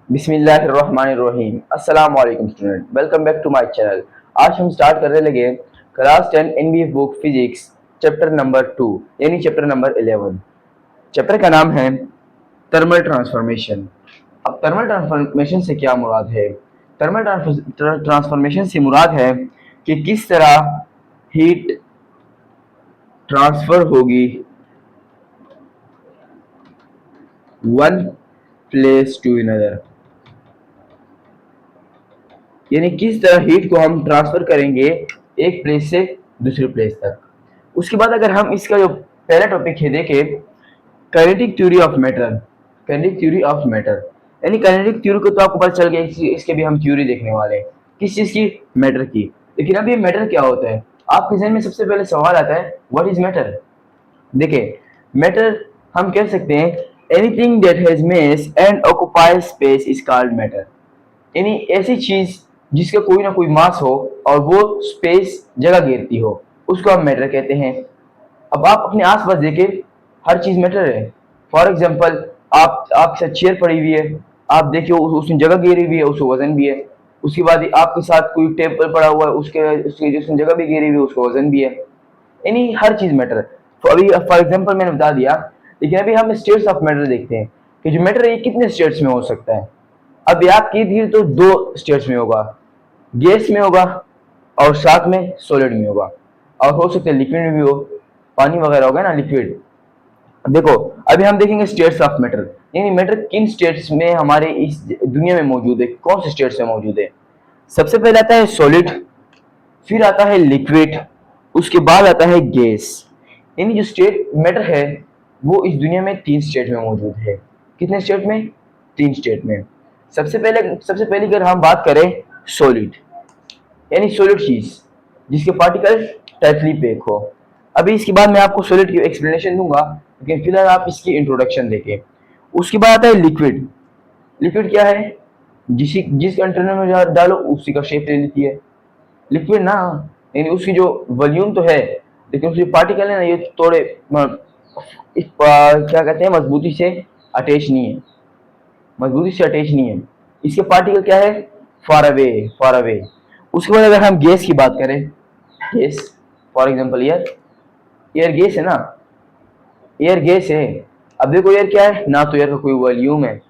बिस्मिल्लाहिर्रहमानिर्रहीम। अस्सलाम वालेकुम student, welcome back to my channel. आज हम स्टार्ट करने लगे class 10 NBA book physics chapter number 2 यानी चैप्टर नंबर 11। चैप्टर का नाम है थर्मल ट्रांसफॉर्मेशन। अब थर्मल ट्रांसफॉर्मेशन से क्या मुराद है? थर्मल ट्रांसफॉर्मेशन से मुराद है कि किस तरह हीट ट्रांसफर होगी वन प्लेस टू अनदर, यानी किस तरह हीट को हम ट्रांसफर करेंगे एक प्लेस से दूसरे प्लेस तक। उसके बाद अगर हम इसका जो पहला टॉपिक है देखें, kinetic theory of matter. Kinetic theory of matter यानी काइनेटिक थ्योरी को तो आपको पता चल गया, इसके भी हम थ्योरी देखने वाले हैं। किस चीज की? मैटर की। लेकिन अब ये मैटर क्या होता है? आपके जहन में सबसे पहले सवाल आता है, व्हाट इज मैटर? देखिए, मैटर हम कह सकते हैं anything that has mass and occupies space is called matter. यानी ऐसी चीज जिसका कोई ना कोई मास हो और वो स्पेस जगह घेरती हो, उसको हम मैटर कहते हैं। अब आप अपने आसपास देखें, हर चीज मैटर है। फॉर एग्जाम्पल, आपके साथ चेयर पड़ी हुई है, आप देखिए उसने जगह घेरी हुई है, उसको वजन भी है। उसके बाद आपके साथ कोई टेबल पड़ा हुआ है, उसके जिसने जगह भी घेरी हुई है, उसको वजन भी है। यानी हर चीज मैटर है। तो अभी फॉर एग्जाम्पल मैंने बता दिया, लेकिन अभी हम स्टेट्स ऑफ मैटर देखते हैं कि जो मैटर है ये कितने स्टेट्स में हो सकता है। अब याद कीजिए तो दो स्टेट्स में होगा, गैस में होगा और साथ में सॉलिड में होगा, और हो सकता है लिक्विड में भी हो, पानी वगैरह होगा ना लिक्विड। देखो, अभी हम देखेंगे स्टेट्स ऑफ मैटर, यानी मैटर किन स्टेट्स में हमारे इस दुनिया में मौजूद है, कौन से स्टेट्स में मौजूद है। सबसे पहले आता है सॉलिड, फिर आता है लिक्विड, उसके बाद आता है गैस। यानी जो स्टेट मैटर है वो इस दुनिया में तीन स्टेट में मौजूद है। कितने स्टेट में? तीन स्टेट में। सबसे पहले अगर हम बात करें सॉलिड, यानी सॉलिड चीज जिसके पार्टिकल टाइटली पैक हो। अभी इसके बाद मैं आपको सॉलिड की एक्सप्लेनेशन दूंगा, लेकिन फिलहाल आप इसकी इंट्रोडक्शन देखें। उसके बाद आता है लिक्विड। लिक्विड क्या है? जिस कंटेनर में डालो उसी का शेप ले लेती है लिक्विड ना, यानी उसकी जो वॉल्यूम तो है, लेकिन उसके पार्टिकल है ना, ये थोड़े क्या कहते हैं, मजबूती से अटैच नहीं है। इसके पार्टिकल क्या है? Far away, far away. उसके बाद अगर हम गैस की बात करें, gas for example air, air gas है ना, एयर गैस है। अब देखो एयर क्या है, ना तो एयर का कोई वॉल्यूम है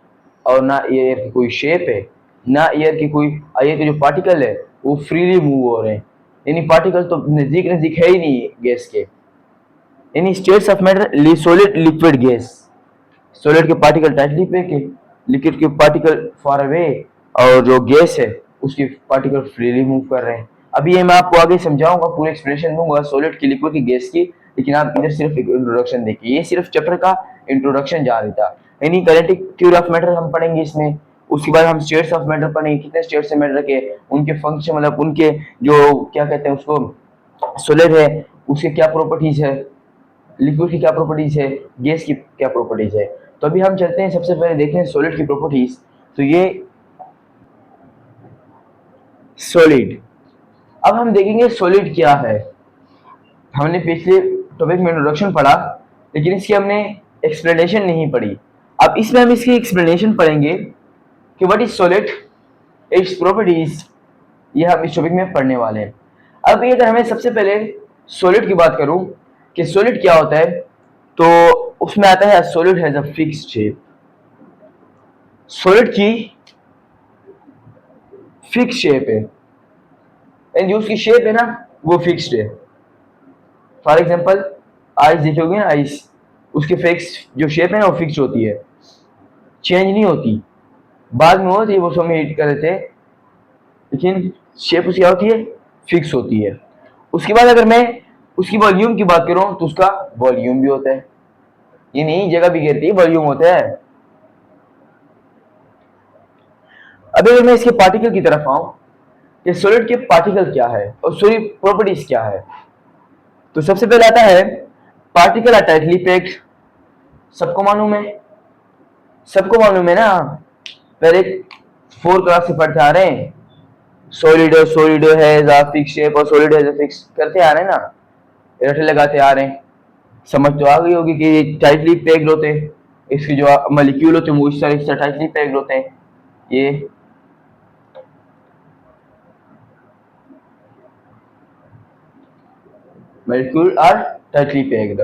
और ना एयर की कोई शेप है, ना एयर की कोई, एयर के जो पार्टिकल है वो फ्रीली मूव हो रहे हैं। यानी पार्टिकल तो नजदीक नजदीक है ही नहीं गैस के। यानी states of matter, solid liquid gas. Solid के पार्टिकल टाइटली पैक है, लिक्विड के पार्टिकल फार अवे, और जो गैस है उसके पार्टिकल फ्रीली मूव कर रहे हैं। अभी ये मैं आपको आगे समझाऊंगा, पूरी एक्सप्लेनेशन दूंगा सॉलिड की, लिक्विड की, गैस की, लेकिन आप इधर सिर्फ एक इंट्रोडक्शन देखिए। ये सिर्फ चैप्टर का इंट्रोडक्शन जा रहा था। यानी काइनेटिक थ्योरी ऑफ मैटर हम पढ़ेंगे इसमें। उसके बाद हम स्टेट्स ऑफ मैटर पढ़ेंगे, कितने स्टेट्स ऑफ मैटर के, उनके फंक्शन, मतलब उनके जो क्या कहते हैं उसको, सॉलिड है उसके क्या प्रॉपर्टीज है, लिक्विड की क्या प्रॉपर्टीज है, गैस की क्या प्रॉपर्टीज है। तो अभी हम चलते हैं, सबसे पहले देखते हैं सॉलिड की प्रॉपर्टीज। तो ये सॉलिड, अब हम देखेंगे सॉलिड क्या है। हमने पिछले टॉपिक में इंट्रोडक्शन पढ़ा, लेकिन इसकी हमने एक्सप्लेनेशन नहीं पढ़ी। अब इसमें हम इसकी एक्सप्लेनेशन पढ़ेंगे कि what is solid, its properties, ये हम इस टॉपिक में पढ़ने वाले हैं। अब ये अगर हमें सबसे पहले सॉलिड की बात करूं कि सॉलिड क्या होता है, तो उसमें आता है solid has a fixed shape. Solid की फिक्स शेप है, एंड जो उसकी शेप है ना वो फिक्स्ड है। फॉर एग्जांपल, आइस देखोगे ना, आइस उसके फिक्स जो शेप है ना वो फिक्स होती है, चेंज नहीं होती। बाद में होती है वो समय हिट कर देते हैं, लेकिन शेप उसकी क्या होती है? फिक्स होती है। उसके बाद अगर मैं उसकी वॉल्यूम की बात करूं तो उसका वॉल्यूम भी होता है, ये नहीं जगह भी घेरती है, वॉल्यूम होता है। अब अगर मैं इसके पार्टिकल की तरफ आऊं कि सॉलिड के पार्टिकल क्या है और सॉलिड प्रॉपर्टीज क्या है, तो सबसे पहले आता है पार्टिकल आर टाइटली पैक्ड। सबको मालूम है, सबको मालूम है ना, पहले 4 क्लास से पढ़ते आ रहे हैं, solid has a fix shape और सॉलिड हैज अ फिक्स करते आ रहे हैं ना, रटे लगाते आ रहे हैं। समझ तो आ गई होगी कि ये टाइटली पैक्ड होते हैं, इसके जो मॉलिक्यूल होते हैं वो इस तरह से टाइटली पैक्ड होते हैं। ये मॉलिक्यूल आर टाइटली पैक्ड।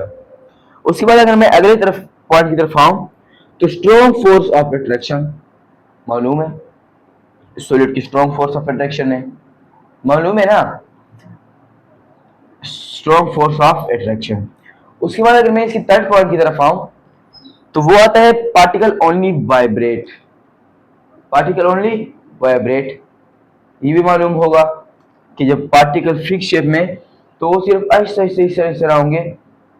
उसके बाद अगर मैं अगले तरफ पॉइंट की तरफ आऊं तो स्ट्रॉन्ग फोर्स ऑफ अट्रैक्शन मालूम है, सॉलिड की स्ट्रॉन्ग फोर्स ऑफ अट्रैक्शन है, मालूम है ना, स्ट्रॉन्ग फोर्स ऑफ अट्रैक्शन। उसके बाद अगर मैं इसकी थर्ड पॉइंट की तरफ आऊं तो वो आता है particle only vibrate, particle only vibrate. ये भी मालूम होगा कि जब पार्टिकल फिक्स शेप में तो वो सिर्फ ऐसे ऐसे इस तरह होंगे,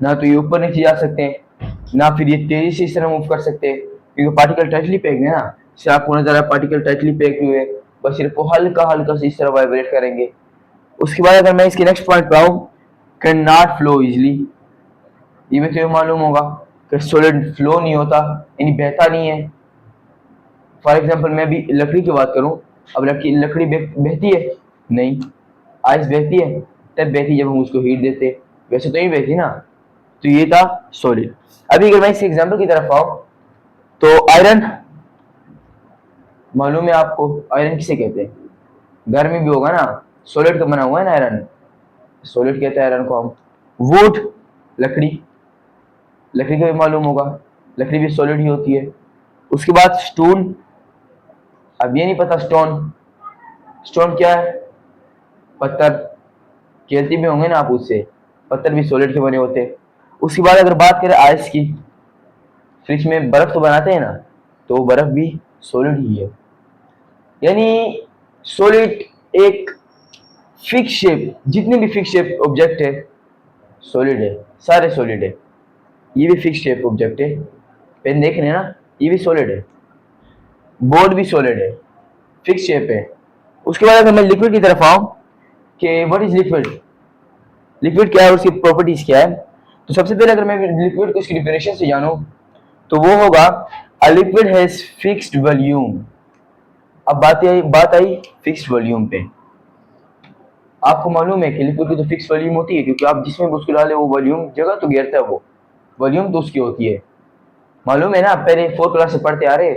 ना तो ये ऊपर नीचे जा सकते हैं ना फिर ये तेजी से इस तरह मूव कर सकते हैं, क्योंकि पार्टिकल टाइटली पैक्ड है ना। से आपको नजर आ पार्टिकल टाइटली पैक्ड हुए, बस सिर्फ वो हल्का हल्का से इस तरह वाइब्रेट करेंगे। उसके बाद अगर मैं इसके नेक्स्ट पॉइंट पे आऊँ, कैन नॉट फ्लो इजिली। ये भी तो मालूम होगा कि सॉलिड फ्लो नहीं होता, यानी बहता नहीं है। फॉर एग्जाम्पल मैं भी लकड़ी की बात करूं, अब लकड़ी लकड़ी बहती है नहीं, आइस बहती है तब बहती जब हम उसको हीट देते, वैसे तो नहीं बहती ना। तो ये था सॉलिड। अभी अगर मैं इस एग्जाम्पल की तरफ आऊं तो आयरन मालूम है आपको, आयरन किसे कहते हैं, घर में भी होगा ना, सॉलिड का बना हुआ है ना आयरन, सॉलिड कहते हैं आयरन को हम। वुड लकड़ी, लकड़ी का भी मालूम होगा, लकड़ी भी सॉलिड ही होती है। उसके बाद स्टोन, अब ये नहीं पता स्टोन, स्टोन क्या है, पत्थर, खेलते भी होंगे ना आप उससे, पत्थर भी सॉलिड के बने होते हैं। उसके बाद अगर बात करें आइस की, फ्रिज में बर्फ तो बनाते हैं ना, तो बर्फ भी सॉलिड ही है। यानी सॉलिड एक फिक्स शेप, जितने भी फिक्स शेप ऑब्जेक्ट है सॉलिड है, सारे सॉलिड है। ये भी फिक्स शेप ऑब्जेक्ट है, पेन देख रहे हैं ना, ये भी सॉलिड है, बोर्ड भी सॉलिड है, फिक्स शेप है। उसके बाद अगर मैं लिक्विड की तरफ आऊं कि व्हाट इज लिक्विड, लिक्विड क्या है, उसकी प्रॉपर्टीज क्या है, तो सबसे पहले अगर मैं लिक्विड को इसकी डिफिनेशन से जानूं तो वो होगा a liquid has fixed volume. अब बात आई फिक्स्ड वॉल्यूम पे। आपको मालूम है कि लिक्विड की तो फिक्स वॉल्यूम होती है, क्योंकि आप जिसमें उसको डाले वो वॉल्यूम जगह तो घेरता है, वो वॉल्यूम तो उसकी होती है। मालूम है ना, पहले 4 क्लास से पढ़ते आ रहे,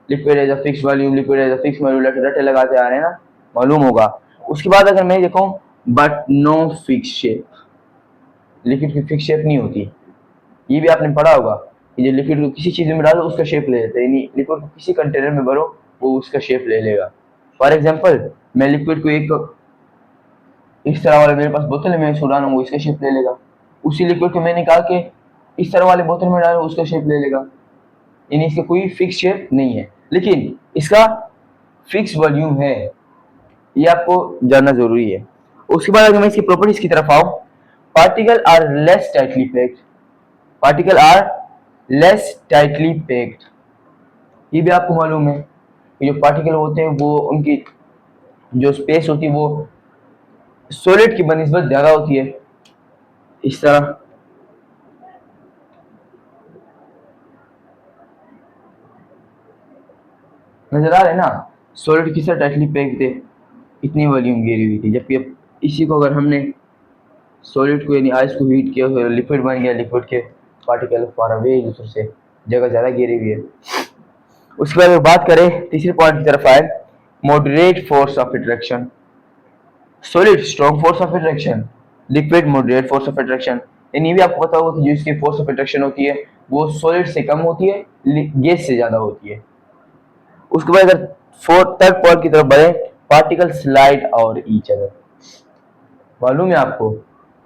liquid has a fix volume, liquid has a fix volume, रटे लगाते आ रहे हैं ना, मालूम होगा। उसके बाद अगर मैं देखूं, but no fix shape, liquid की फिक्स शेप नहीं होती। ये भी आपने पढ़ा होगा कि जो लिक्विड को किसी चीज में डालो उसका शेप ले लेते हैं, यानी लिक्विड को किसी कंटेनर में भरो वो उसका शेप ले लेगा। फॉर एग्जाम्पल मैं लिक्विड को एक इस तरह वाले, मेरे पास बोतल है, मैं इसको डालूंगा वो इसका शेप ले लेगा। उसी लिक्विड को मैंने कहा कि इस तरह वाले बोतल में डालो उसका शेप ले लेगा, यानी इसका कोई फिक्स शेप नहीं है, लेकिन इसका फिक्स वॉल्यूम है, ये आपको जानना जरूरी है। उसके बाद अगर मैं इसकी प्रॉपर्टीज की तरफ आऊं, particle are less tightly packed, particle are less tightly packed. ये भी आपको मालूम है कि जो पार्टिकल होते हैं वो उनकी जो स्पेस होती है वो सॉलिड की बनिस्बत ज्यादा होती है, इस तरह। नजर आ रहे ना, सॉलिड किस तरह टाइटली पैक्ड थे, इतनी वॉल्यूम घेरी हुई थी, जबकि अब इसी को अगर हमने सॉलिड को यानी आइस को हीट किया तो लिक्विड बन गया, लिक्विड के पार्टिकल फार अवे एक दूसरे से, जगह ज़्यादा घेरी हुई है। उसके बाद अगर बात करें तीसरे पॉइंट की तरफ आए, moderate force of attraction, solid strong force of attraction, liquid moderate force of attraction. यानी भी आपको पता होगा कि जो इसकी फोर्स ऑफ अट्रैक्शन होती है वो सॉलिड से कम होती है, गैस से ज़्यादा होती है। उसके बाद अगर फोर्थ थर्ड पॉइंट की तरफ बढ़े, पार्टिकल स्लाइड और ईच अदर, मालूम है आपको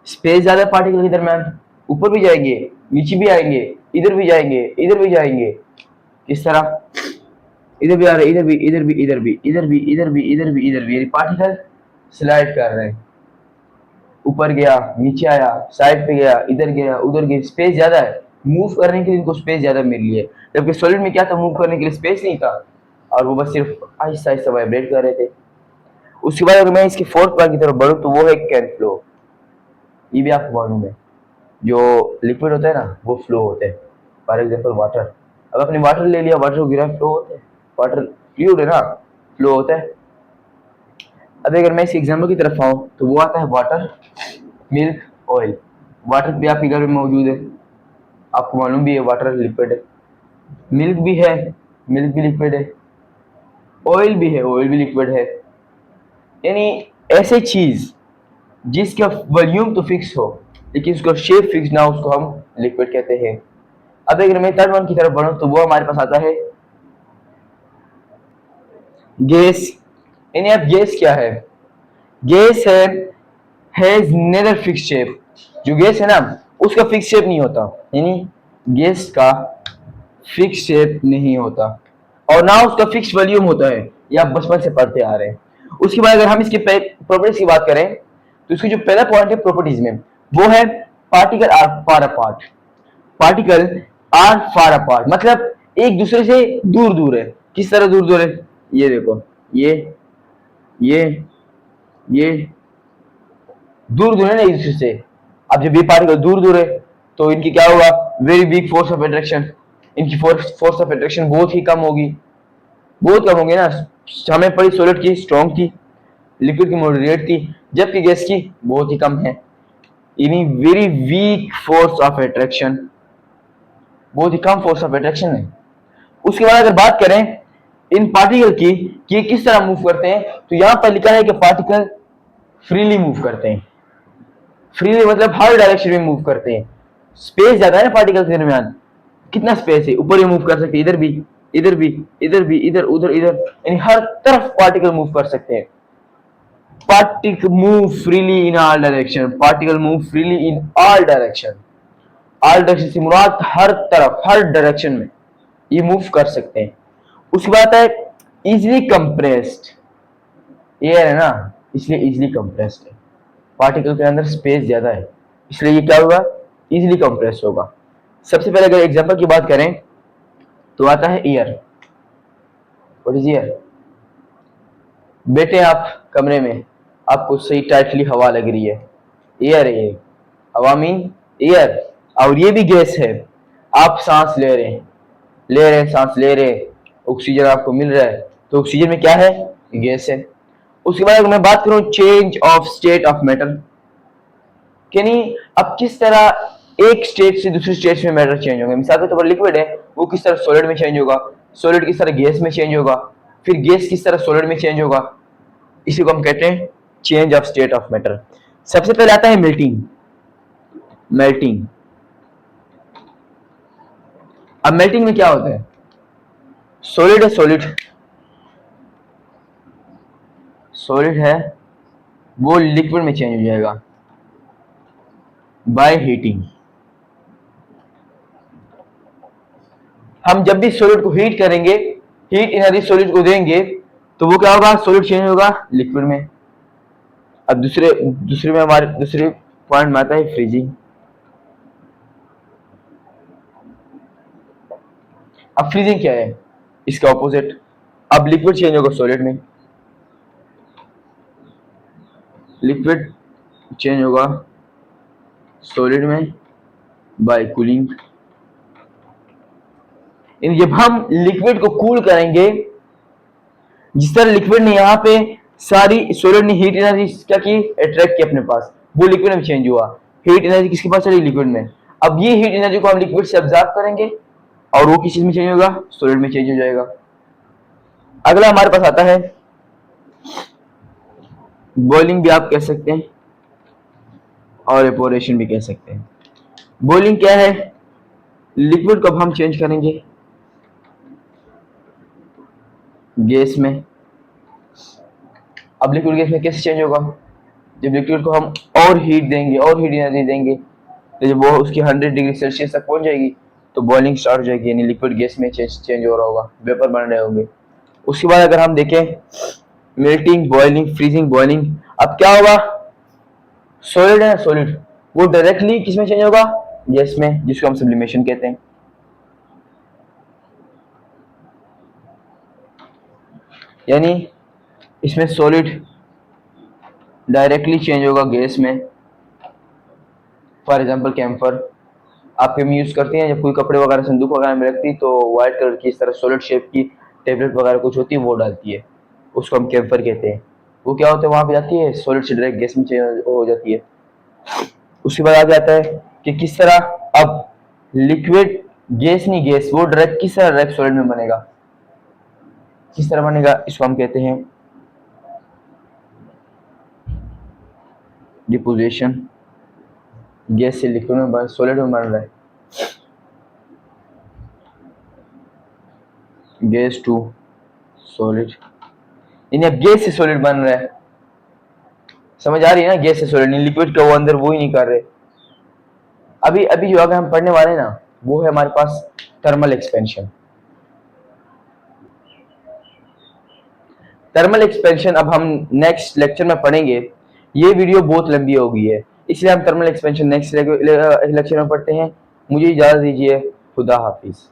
स्पेस ज्यादा पार्टिकल के दरमियान, ऊपर भी जाएंगे नीचे भी आएंगे, इधर भी जाएंगे इधर भी जाएंगे, किस तरह, इधर भी आ रहे, इधर भी इधर भी इधर भी इधर भी इधर भी इधर भी इधर भी, यानी पार्टिकल स्लाइड कर रहे हैं, ऊपर गया नीचे आया, साइड पे गया इधर गया उधर गया, स्पेस ज्यादा है, मूव करने के लिए इनको स्पेस ज्यादा मिल रही है। जबकि सॉलिड में क्या था, मूव करने के लिए स्पेस नहीं था और वो बस सिर्फ आहिस्ता आहिस्ता वाइब्रेट कर रहे थे। उसके बाद अगर मैं इसकी फोर्थ पॉइंट की तरफ बढ़ूँ तो वो है कैन फ्लो। ये भी आपको मालूम है जो लिक्विड होता है ना वो फ्लो होते हैं, फॉर एग्जाम्पल वाटर, अब आपने वाटर ले लिया, वाटर को गिरा फ्लो होता है, वाटर फ्लूइड है ना, फ्लो होता है। अब अगर मैं इस एग्जाम्पल की तरफ आऊँ तो वो आता है वाटर, मिल्क, ऑयल। वाटर भी आपके घर में मौजूद है, आपको मालूम भी है वाटर लिक्विड है, मिल्क भी है, मिल्क भी लिक्विड है। ऑयल भी है, ऑयल भी लिक्विड है। यानी ऐसे चीज जिसका वॉल्यूम तो फिक्स हो लेकिन उसका शेप फिक्स ना हो, उसको हम लिक्विड कहते हैं। अब अगर मैं थर्ड वन की तरफ बढ़ूं तो वो हमारे पास आता है गैस। यानी अब गैस क्या है? गैस है हैज नेदर फिक्स शेप। जो गैस है ना उसका फिक्स शेप नहीं होता, यानी गैस का फिक्स शेप नहीं होता और ना उसका फिक्स वॉल्यूम होता है, ये आप बचपन से पढ़ते आ रहे हैं। उसके बाद अगर हम इसके प्रॉपर्टीज की बात करें तो इसकी जो पहला पॉइंट है प्रॉपर्टीज में वो है particle are far apart. Particle are far apart मतलब एक दूसरे से दूर दूर है। किस तरह दूर दूर है? ये देखो, ये ये दूर दूर है ना एक दूसरे से। अब जब ये पार्टिकल दूर दूर है तो इनकी क्या होगा? Very weak force of attraction. इनकी फोर्स ऑफ अट्रैक्शन बहुत ही कम होगी, बहुत कम होगी ना। हमें पड़ी सॉलिड की स्ट्रॉन्ग थी, लिक्विड की मॉडरेट थी, जबकि गैस की बहुत ही कम है। यानी very weak force of attraction, बहुत ही कम फोर्स ऑफ अट्रैक्शन है। उसके बाद अगर बात करें इन पार्टिकल की कि ये किस तरह मूव करते हैं तो यहां पर लिखा है कि पार्टिकल फ्रीली मूव करते हैं। फ्रीली मतलब हर डायरेक्शन में मूव करते हैं। स्पेस ज्यादा है ना पार्टिकल के दरमियान, कितना स्पेस है? ऊपर ही मूव कर सकते हैं, इधर भी, इधर भी, इधर भी, इधर उधर इधर, यानी हर तरफ पार्टिकल मूव कर सकते हैं। Particle move freely in all direction. Particle move freely in all direction. All direction से मुराद हर तरफ, हर डायरेक्शन में ये मूव कर सकते हैं। उसके बाद है इजिली कंप्रेस्ड। एयर है ना इसलिए इजिली कंप्रेस्ड है। पार्टिकल के अंदर स्पेस ज्यादा है इसलिए ये क्या होगा? इजिली कंप्रेस होगा। सबसे पहले अगर एग्जांपल की बात करें तो आता है एयर। What is air? बैठे आप कमरे में, आपको सही टाइटली हवा लग रही है, एयर है ये। हवा मीन एयर, और ये भी गैस है। आप सांस ले रहे हैं, सांस ले रहे हैं, ऑक्सीजन आपको मिल रहा है, तो ऑक्सीजन में क्या है? गैस है। उसके बाद अगर मैं बात करूं change of state of matter, यानी अब किस तरह एक स्टेट से दूसरे स्टेट में मैटर चेंज होंगे। मिसाल के तौर पर लिक्विड है, वो किस तरह सॉलिड में चेंज होगा, सॉलिड किस तरह गैस में चेंज होगा, फिर गैस किस तरह सॉलिड में चेंज होगा। इसी को हम कहते हैं change of state of matter. सबसे पहले आता है मेल्टिंग। मेल्टिंग, अब मेल्टिंग में क्या होता है? सॉलिड है, सॉलिड है वो लिक्विड में चेंज हो जाएगा बाय हीटिंग। हम जब भी सॉलिड को हीट करेंगे, हीट एनर्जी सॉलिड को देंगे तो वो क्या होगा? सॉलिड चेंज होगा लिक्विड में। अब दूसरे में हमारे दूसरे पॉइंट में आता है फ्रीजिंग। अब फ्रीजिंग क्या है? इसका ऑपोजिट। अब लिक्विड चेंज होगा सॉलिड में, लिक्विड चेंज होगा सॉलिड में बाय कूलिंग। जब हम लिक्विड को कूल करेंगे, जिस तरह लिक्विड ने यहाँ पे सारी सॉलिड ने हीट एनर्जी क्या की? अट्रैक्ट की अपने पास, वो लिक्विड में चेंज हुआ। हीट एनर्जी किसके पास चली? लिक्विड में। अब ये हीट एनर्जी को हम लिक्विड से ऑब्जर्व करेंगे और वो किस चीज में चेंज होगा? सॉलिड में चेंज हो जाएगा। अगला हमारे पास आता है बॉइलिंग, भी आप कह सकते हैं और एपोरेशन भी कह सकते हैं। बॉइलिंग क्या है? लिक्विड को हम चेंज करेंगे गैस में। अब लिक्विड गैस में कैसे चेंज होगा? जब लिक्विड को हम और हीट देंगे, और हीट एनर्जी देंगे, तो जब वो उसकी 100 डिग्री सेल्सियस तक पहुंच जाएगी तो बॉइलिंग स्टार्ट हो जाएगी, यानी लिक्विड गैस में चेंज हो रहा होगा, वेपर बन रहे होंगे। उसके बाद अगर हम देखें मेल्टिंग, बॉइलिंग, फ्रीजिंग, बॉइलिंग, अब क्या होगा? सॉलिड है, सॉलिड वो डायरेक्टली किसमें चेंज होगा? गैस में, जिसको हम सब्लिमेशन कहते हैं। यानी इसमें सॉलिड डायरेक्टली चेंज होगा गैस में। फॉर एग्जांपल कैम्फर आप यूज करते हैं, जब कोई कपड़े वगैरह संदूक वगैरह में रखती तो व्हाइट कलर की इस तरह सॉलिड शेप की टेबलेट वगैरह कुछ होती है, वो डालती है, उसको हम कैम्फर कहते हैं। वो क्या होता है? वहां पे जाती है, सॉलिड से डायरेक्ट गैस में चेंज हो जाती है। उसके बाद आगे आता है कि किस तरह अब लिक्विड, गैस नहीं गैस, वो डायरेक्ट किस तरह डायरेक्ट सॉलिड में बनेगा। किस तरह बनेगा, इसको हम कहते हैं डिपोजिशन। गैस से लिक्विड में सॉलिड में बन रहा है, गैस टू सॉलिड, यानी अब गैस से सॉलिड बन रहा है। समझ आ रही है ना, गैस से सॉलिड, लिक्विड का वो अंदर वो ही नहीं कर रहे। अभी अभी जो आगे हम पढ़ने वाले हैं ना, वो है हमारे पास थर्मल एक्सपेंशन। थर्मल एक्सपेंशन अब हम नेक्स्ट लेक्चर में पढ़ेंगे। ये वीडियो बहुत लंबी हो गई है, इसलिए हम थर्मल एक्सपेंशन नेक्स्ट लेक्चर में पढ़ते हैं। मुझे इजाजत दीजिए, खुदा हाफिज।